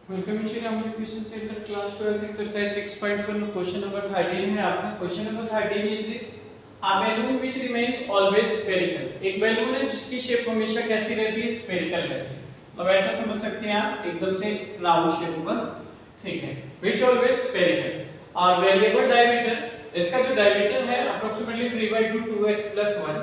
Welcome engineering question centre class 12 exercise 6.1 question number 13 है आपका। Question number 13 is this, a balloon which remains always spherical. एक balloon है जिसकी shape हमेशा कैसी रहती है, स्फेरिकल रहती है। अब ऐसा समझ सकते हैं आप, एकदम से राउंड शेप होगा, ठीक है। व्हिच ऑलवेज स्फेरिकल और वेरिएबल डायमीटर, इसका जो डायमीटर है approximately 3/2 2x + 1।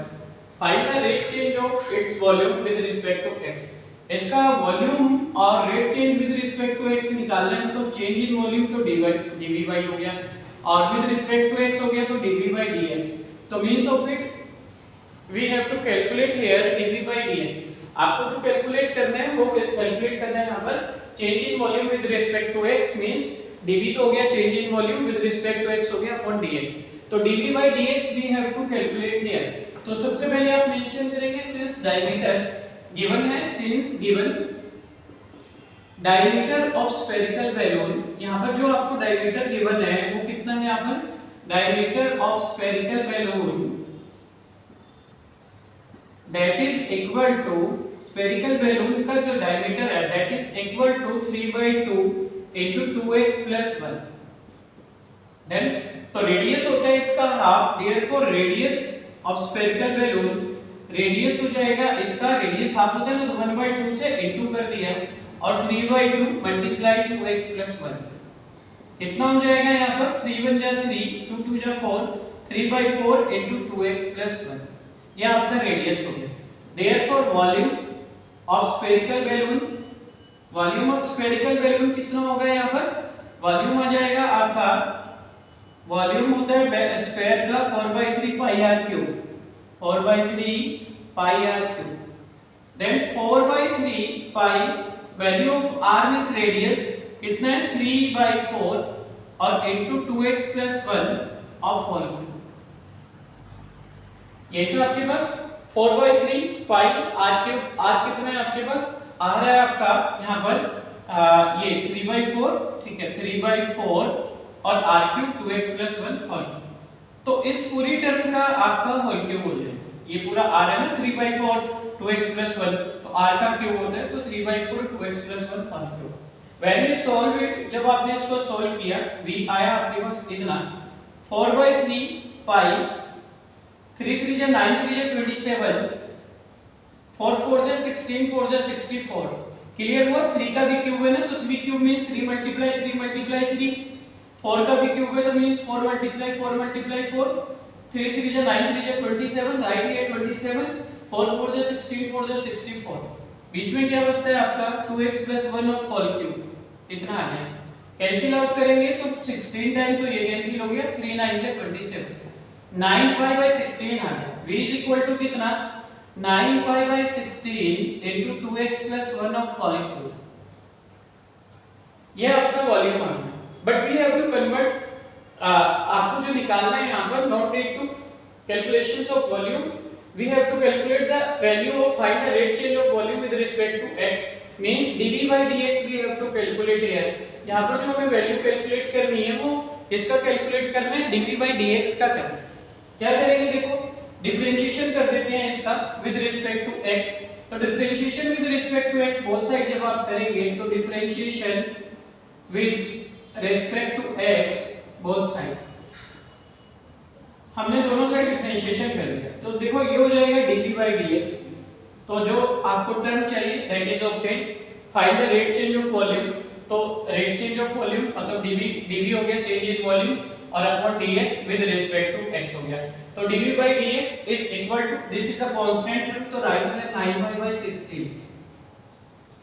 Find the rate change of its volume with respect to x। इसका वॉल्यूम और rate change with respect to x निकालना है, तो चेंज इन वॉल्यूम तो dv बाई हो गया और विद रिस्पेक्ट टू x हो गया तो dv बाई dx। तो means of it we have to calculate here dv by dx। आपको जो कैलकुलेट करना है वो कैलकुलेट करना है यहां पर change in volume with respect to x, means dv तो हो गया change in volume with respect to x हो गया अपॉन dx। तो dv by dx we have to calculate here. तो सबसे पहले आप मेंशन करेंगे सिंस डायमीटर गिवन है, since given diameter of spherical balloon, यहां पर जो आपको डायमीटर गिवन है वो कितना है, यहां पर diameter of spherical balloon that is equal to, spherical balloon का जो डायमीटर है that is equal to 3/2 into 2x + 1। Then तो रेडियस होता है इसका half, therefore radius of spherical balloon, radius हो जाएगा इसका, रेडियस हाफ होता है ना, तो 1/2 से इनटू कर दिया और 3/2 मल्टीप्लाई 2x + 1 कितना हो जाएगा, यहां पर 3 1 जा 3 2 2 जा 4 3/4 into 2x + 1, ये आपका रेडियस हो गया। Therefore volume of spherical balloon, volume of spherical balloon कितना होगा, यहां पर वॉल्यूम आ जाएगा आपका, वॉल्यूम होता है स्फेयर का 4/3 pi r cube, 4/3 pi r cube. Then 4/3 pi value of r means radius कितना है 3/4 और into 2x + 1 of whole cube. ये तो आपके पास 4/3 पाई r क्यूब, r कितना है आपके पास, r है आपका यहां पर ये 3/4, ठीक है 3/4 और r cube 2x + 1 whole cube. तो इस पूरी टर्म का आपका होल क्यूब हो जाएगा। ये पूरा r है ना 3/4 2x + 1, तो r का क्यूब होता है, तो 3/4 2x + 1 whole cube. When we solve it, जब आपने इसको सॉल्व किया, v आया आपके पास इतना 4/3 पाई 3 3 जा 9 3 जा 27 4 4 जा 16 4 जा 64। क्लियर हुआ? 3 का भी क्यूब है ना, तो 3 क्यूब मींस 3 × 3 × 3, 4 का भी क्यूब है तो मींस 4 × 4 × 4 3 3 जा 9 3 जा 27, राइट है 27 4 4 जा 16 4 जा 64। बीच में क्या बचता है आपका 2x + 1 ऑफ होल क्यूब, इतना आ गया। कैंसिल आउट करेंगे तो 16 टाइम तो ये कैंसिल हो गया, 3 9 जा 27, 9 पाई / 16 आ गया। v = कितना 9 पाई / 16 into 2x + 1 of whole cube, ये आपका वॉल्यूम आ गया। But we have to convert, आपको जो निकालना है यहाँ पर, not need to calculations of volume, we have to calculate the value of, find the rate change of volume with respect to x, means dv by dx we have to calculate here. यहाँ पर जो हमें value calculate करनी है वो किसका calculate करना है, dv by dx का करना है। क्या करेंगे, देखो डिफरेंशिएशन कर देते हैं इसका विद रिस्पेक्ट टू x। तो differentiation with respect to x both side जब आप करेंगे तो differentiation with respect to x both side, हमने दोनों साइड डिफरेंशिएशन कर लिया, तो देखो ये हो जाएगा dv by dx। तो जो आपको टर्म चाहिए that is obtain, find the rate change of volume, तो रेट चेंज ऑफ वॉल्यूम मतलब dv हो गया चेंज इन वॉल्यूम और upon dx with respect to x हो गया। तो dv by dx is equal to, this is a constant term, तो right है 9 पाई / 16।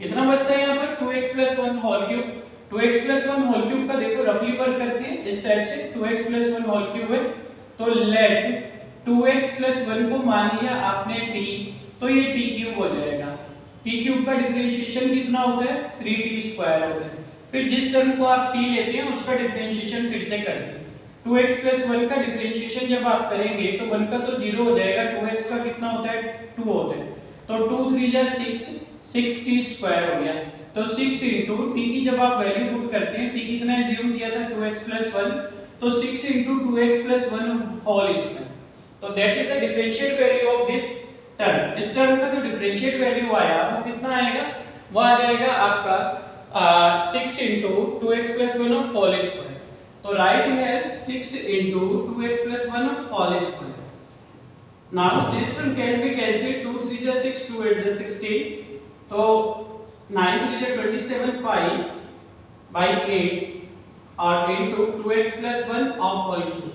कितना बचता है यहां पर 2x + 1 whole cube. 2x + 1 whole cube का देखो रफली वर्क करते हैं इस टाइप से, 2x + 1 होल क्यूब है, तो लेट 2x + 1 को मान लिया आपने t, तो ये t क्यूब हो जाएगा। t क्यूब का डिफरेंशिएशन कितना होता है 3t² होता है। फिर जिस टर्म को आप t लेते हैं उसका डिफरेंशिएशन फिर से करते हैं। 2x + 1 का डिफरेंशिएशन जब आप करेंगे तो 1 का तो 0 हो जाएगा, 2x का कितना होता है 2 होता है, तो 2 3 जा 6 6t² हो गया। तो 6 into t की जब आप वैल्यू पुट करते हैं, t कितना एज्यूम किया था 2x + 1, तो 6 into 2x + 1 होल स्क्वायर, तो that is the differential value of this term. इस टर्म का जो डिफरेंशियल वैल्यू आया वो कितना आएगा, वो आ जाएगा आपका 6 into 2x plus 1 of whole square. तो write here 6 into 2x plus 1 of whole square. Now this one can be cancelled. 2 3 is 6, 2 8 is 16. तो 9 3 is 27 pi by 8 or into 2x plus 1 of whole cube.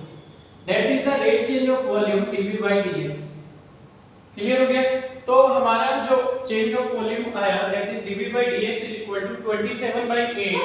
That is the rate change of volume dV by dx. Clear हो गया? तो हमारा जो change of volume आया that is dV by dx is equal to 27 by 8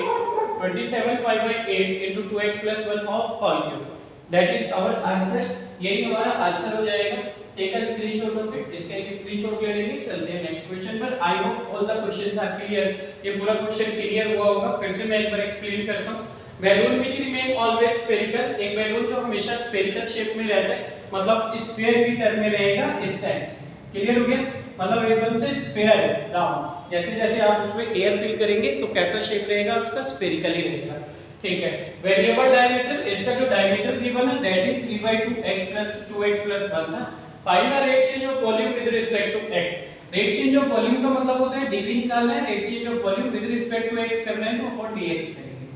27 pi by 8 into 2x plus 1 of whole cube. That is our answer. यही हमारा answer हो जाएगा. Take a screenshot of it. इसका एक स्क्रीनशॉट ले लेंगे. चलते हैं नेक्स्ट क्वेश्चन पर. I hope all the questions are clear. ये पूरा क्वेश्चन क्लियर हुआ होगा. फिर से मैं एक बार एक्सप्लेन करता हूं. Balloon which remain always spherical. एक बैलून जो हमेशा स्फेरिकल शेप में रहता है, मतलब स्फीयर की टर्म में रहेगा इस टाइप से. क्लियर हो गया? मतलब एकदम से स्फीयर राउंड. जैसे जैसे आप उसमें एयर फिल करेंगे तो कैसा शेप रहेगा उसका, स्फेरिकल ही रहेगा. ठीक है. वेरिएबल डायमीटर, इसका जो डायमीटर गिवन है दैट इज 3/2x + 2x + 1 था. Find the rate change of volume with respect to x. Rate change of volume का मतलब होता है dv निकालना है, rate change of volume with respect to x करना है तो अपन dx करेंगे.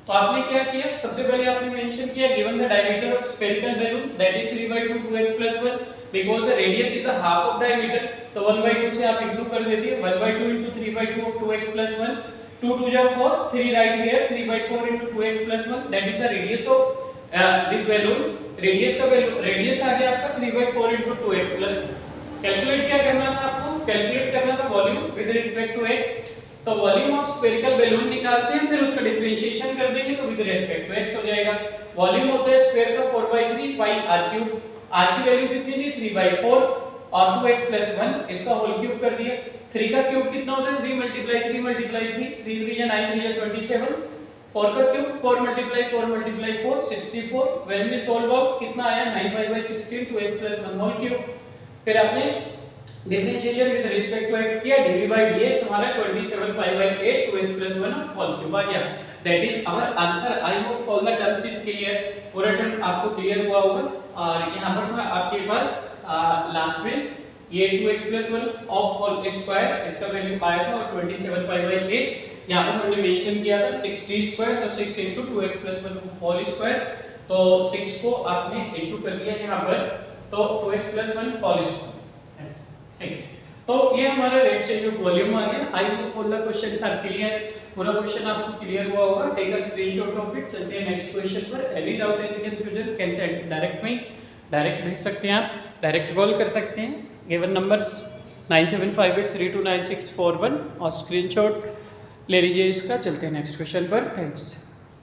तो आपने क्या किया, सबसे पहले आपने मेंशन किया given the diameter of spherical balloon that is 3/2 2x + 1 because the radius is the half of diameter. तो 1/2 से आप इंटू कर देते हैं. 1/2 into 3/2 of 2x + 1. 2 2 is 4. 3 right here. 3/4 into 2x + 1. That is the radius of this balloon. Radius का radius आ गया आपका 3/4 into 2x + 1. Calculate क्या करना था आपको, कैलकुलेट करना था volume with respect to x. तो वॉल्यूम ऑफ स्फेरिकल बैलून निकालते हैं, फिर उसका डिफरेंशिएशन कर देंगे तो विद रिस्पेक्ट टू x हो जाएगा. वॉल्यूम होता है स्फीयर का 4/3 pi r3. r की वैल्यू कितनी थी 3/4 और 2x + 1 इसका होल क्यूब कर दिया. 3 का क्यूब कितना होता है 3 × 3 3 × 3 3 9 3 27. 4 का cube 4 × 4 × 4 64. When we solve out कितना आया 9/16 2x + 1 होल क्यूब. फिर आपने differentiation with respect to x किया. dv by dx हमारा 27 pi by 8 2x + 1 whole cube आ गया. That is our answer. I hope all the terms is clear. पूरा term आपको क्लियर हुआ होगा. और यहां पर था आपके पास लास्ट में ये 2x + 1 ऑफ होल स्क्वायर, इसका वैल्यू आया था और 27 pi by 8 यहां पर हमने मेंशन किया था 6t². तो 6 into 2x + 1 होल स्क्वायर. तो 6 को आपने इनटू कर दिया यहां पर, तो 2x + 1 होल स्क्वायर. ठीक है. तो ये हमारा रेट चेंज ऑफ वॉल्यूम आ गया. I hope all the questions are clear. पूरा क्वेश्चन आपको क्लियर हुआ होगा. Take a screenshot of it. चलते हैं नेक्स्ट क्वेश्चन पर. Any doubt any confusion can send direct में, डायरेक्ट भेज सकते हैं आप, डायरेक्ट कॉल कर सकते हैं. गिवन नंबर्स 9758329641 और स्क्रीनशॉट ले लीजिए इसका. चलते हैं नेक्स्ट क्वेश्चन पर. थैंक्स.